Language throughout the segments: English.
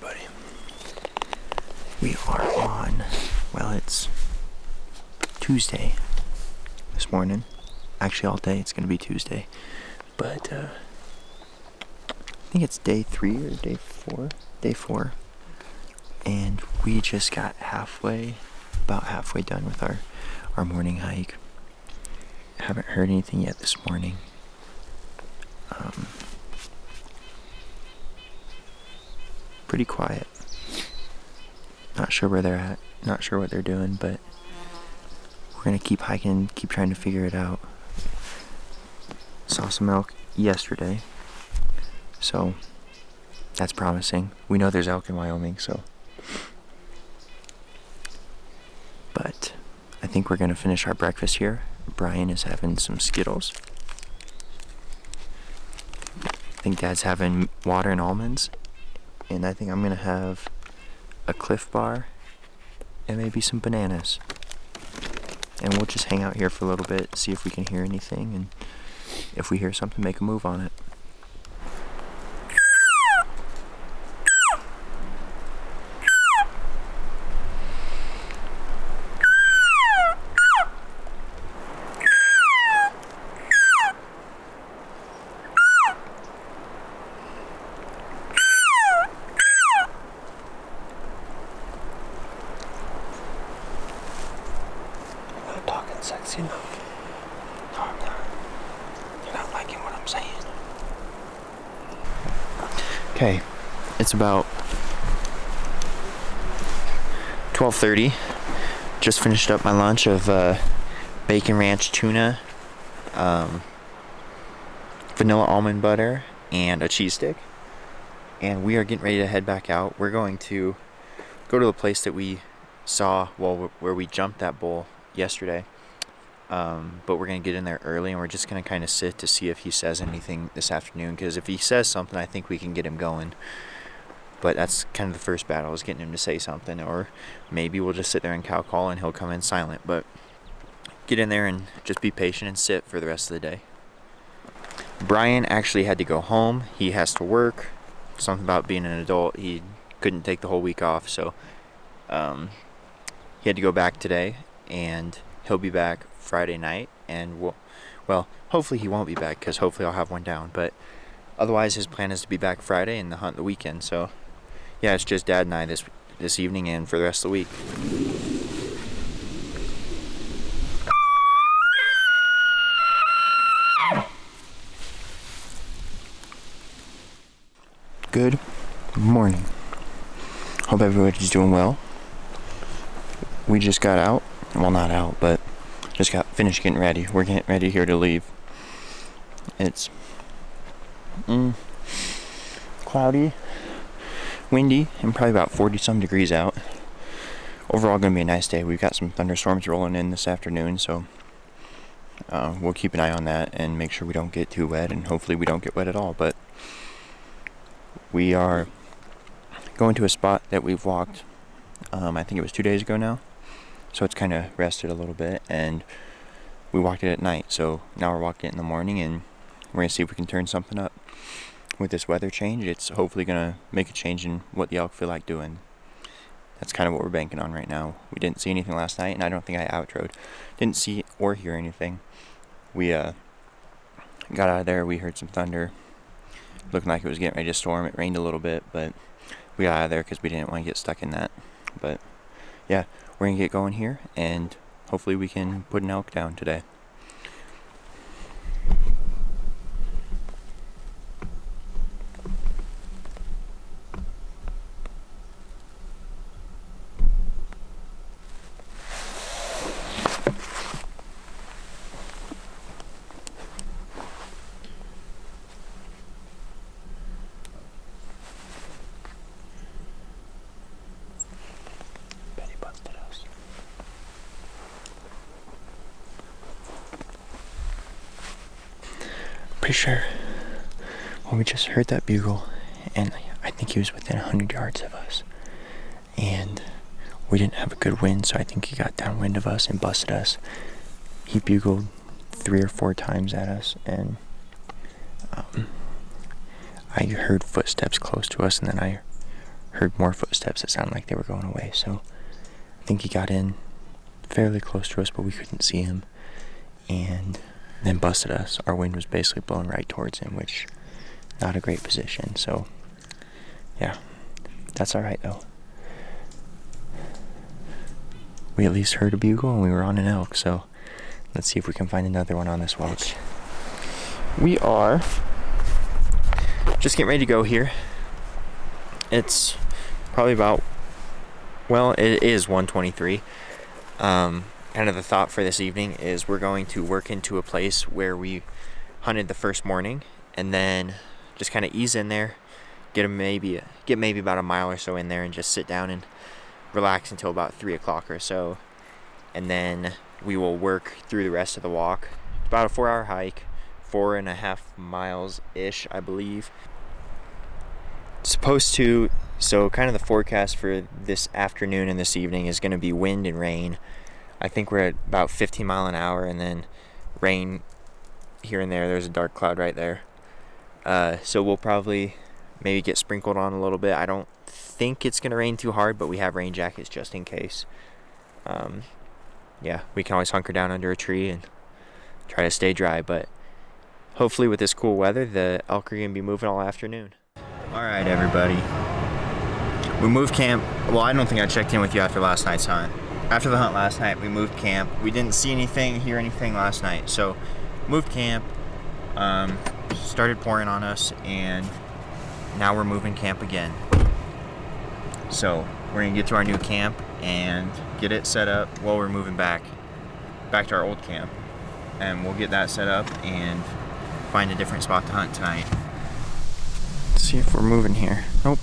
everybody. We are on, well, it's Tuesday this morning. Actually, all day it's going to be Tuesday. But, I think it's day 3 or day 4? Day 4. And we just got about halfway done with our morning hike. Haven't heard anything yet this morning. Pretty quiet. Not sure where they're at. Not sure what they're doing, but we're gonna keep hiking, keep trying to figure it out. Saw some elk yesterday, so that's promising. We know there's elk in Wyoming, so. But I think we're gonna finish our breakfast here. Bryan is having some Skittles. I think Dad's having water and almonds. And I think I'm gonna have a Cliff Bar and maybe some bananas. And we'll just hang out here for a little bit, see if we can hear anything, and if we hear something, make a move on it. Sexy enough. No, I'm not. You're not liking what I'm saying. Okay, it's about 12:30. Just finished up my lunch of bacon ranch tuna, vanilla almond butter, and a cheese stick. And we are getting ready to head back out. We're going to go to the place that we saw, where we jumped that bull yesterday. But we're going to get in there early, and we're just going to kind of sit to see if he says anything this afternoon, because if he says something, I think we can get him going. But that's kind of the first battle, is getting him to say something, or maybe we'll just sit there and cow call and he'll come in silent. But get in there and just be patient and sit for the rest of the day. Bryan actually had to go home. He has to work. Something about being an adult, he couldn't take the whole week off, so he had to go back today, and he'll be back Friday night, and well, hopefully he won't be back, because hopefully I'll have one down, but otherwise his plan is to be back Friday and hunt the weekend. So yeah, it's just Dad and I this evening and for the rest of the week. Good morning. Hope everybody's doing well. We just got out. Well, not out, but just got finished getting ready. We're getting ready here to leave. It's cloudy, windy, and probably about 40-some degrees out. Overall, going to be a nice day. We've got some thunderstorms rolling in this afternoon, so we'll keep an eye on that and make sure we don't get too wet, and hopefully we don't get wet at all. But we are going to a spot that we've walked, I think it was 2 days ago now. So it's kind of rested a little bit, and we walked it at night. So now we're walking it in the morning, and we're going to see if we can turn something up. With this weather change, it's hopefully going to make a change in what the elk feel like doing. That's kind of what we're banking on right now. We didn't see anything last night, and I don't think I outroed. Didn't see or hear anything. We got out of there, we heard some thunder. Looking like it was getting ready to storm. It rained a little bit, but we got out of there because we didn't want to get stuck in that. But yeah, we're going to get going here, and hopefully we can put an elk down today. Pretty sure when we just heard that bugle, and I think he was within 100 yards of us, and we didn't have a good wind, so I think he got downwind of us and busted us. He bugled 3 or 4 times at us, and I heard footsteps close to us, and then I heard more footsteps that sounded like they were going away. So I think he got in fairly close to us, but we couldn't see him, and then busted us. Our wind was basically blowing right towards him, which not a great position. So yeah, that's all right though. We at least heard a bugle and we were on an elk, so let's see if we can find another one on this welch. We are just getting ready to go here. It's probably about, well, it is 1:23. Kind of the thought for this evening is we're going to work into a place where we hunted the first morning, and then just kind of ease in there, get maybe about a mile or so in there, and just sit down and relax until about 3 o'clock or so, and then we will work through the rest of the walk. It's about a 4-hour hike, 4.5 miles ish, I believe. Supposed to, so kind of the forecast for this afternoon and this evening is going to be wind and rain. I think we're at about 15 mile an hour, and then rain here and there. There's a dark cloud right there. So we'll probably maybe get sprinkled on a little bit. I don't think it's going to rain too hard, but we have rain jackets just in case. Yeah, we can always hunker down under a tree and try to stay dry, but hopefully with this cool weather, the elk are going to be moving all afternoon. All right, everybody. We moved camp. Well, I don't think I checked in with you after last night's hunt. After the hunt last night, we moved camp. We didn't see anything, hear anything last night. So, moved camp, started pouring on us, and now we're moving camp again. So, we're going to get to our new camp and get it set up while we're moving back to our old camp. And we'll get that set up and find a different spot to hunt tonight. Let's see if we're moving here. Nope.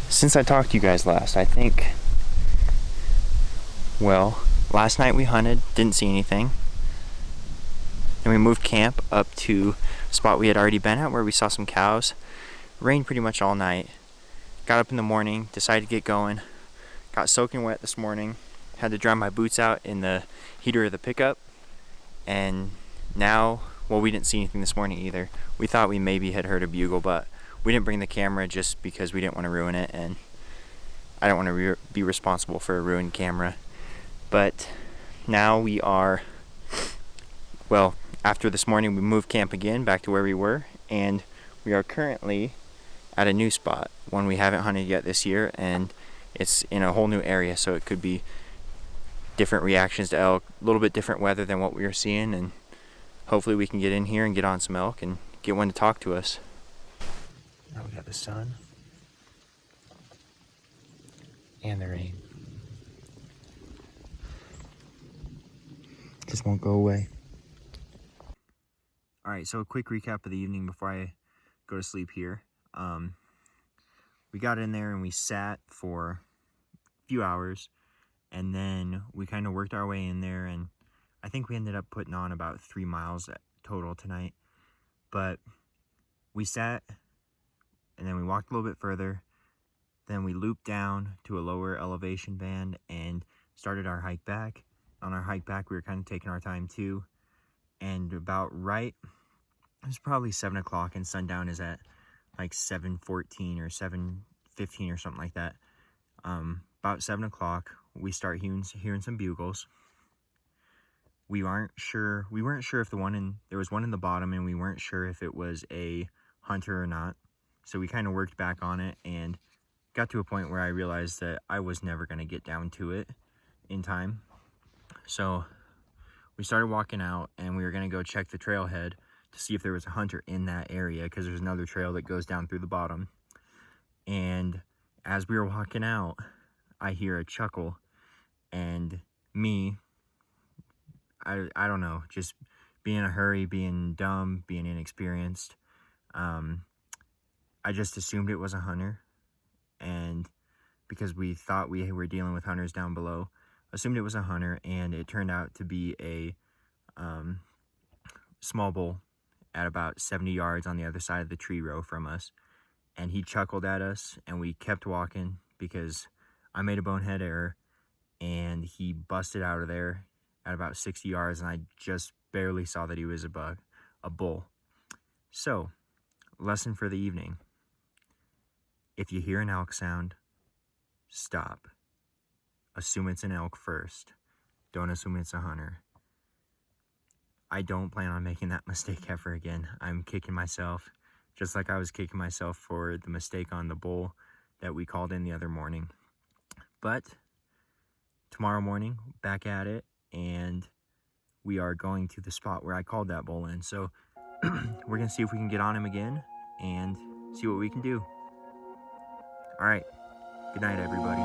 Since I talked to you guys last, I think, well, last night we hunted, didn't see anything. Then we moved camp up to a spot we had already been at where we saw some cows. Rained pretty much all night. Got up in the morning, decided to get going. Got soaking wet this morning. Had to dry my boots out in the heater of the pickup. And now, well, we didn't see anything this morning either. We thought we maybe had heard a bugle, but we didn't bring the camera just because we didn't want to ruin it, and I don't want to be responsible for a ruined camera. But now we are, well, after this morning we moved camp again back to where we were, and we are currently at a new spot, one we haven't hunted yet this year, and it's in a whole new area, so it could be different reactions to elk, a little bit different weather than what we were seeing, and hopefully we can get in here and get on some elk and get one to talk to us. Now we got the sun and the rain. Just won't go away. Alright, so a quick recap of the evening before I go to sleep here. We got in there and we sat for a few hours, and then we kind of worked our way in there, and I think we ended up putting on about 3 miles total tonight. But we sat, and then we walked a little bit further, then we looped down to a lower elevation band and started our hike back. On our hike back, we were kind of taking our time too, and about right, it was probably 7 o'clock, and sundown is at like 7:14 or 7:15 or something like that. About 7 o'clock, we start hearing some bugles. We weren't sure if there was one in the bottom, and we weren't sure if it was a hunter or not. So we kind of worked back on it and got to a point where I realized that I was never going to get down to it in time. So we started walking out, and we were going to go check the trailhead to see if there was a hunter in that area, because there's another trail that goes down through the bottom. And as we were walking out, I hear a chuckle, and me, I don't know, just being in a hurry, being dumb, being inexperienced, I just assumed it was a hunter, and because we thought we were dealing with hunters down below, assumed it was a hunter, and it turned out to be a small bull at about 70 yards on the other side of the tree row from us. And he chuckled at us, and we kept walking because I made a bonehead error, and he busted out of there at about 60 yards, and I just barely saw that he was a bull. So, lesson for the evening. If you hear an elk sound, stop. Assume it's an elk first. Don't assume it's a hunter. I don't plan on making that mistake ever again. I'm kicking myself, just like I was kicking myself for the mistake on the bull that we called in the other morning. But tomorrow morning, back at it, and we are going to the spot where I called that bull in. So we're going to see if we can get on him again and see what we can do. All right. Good night, everybody.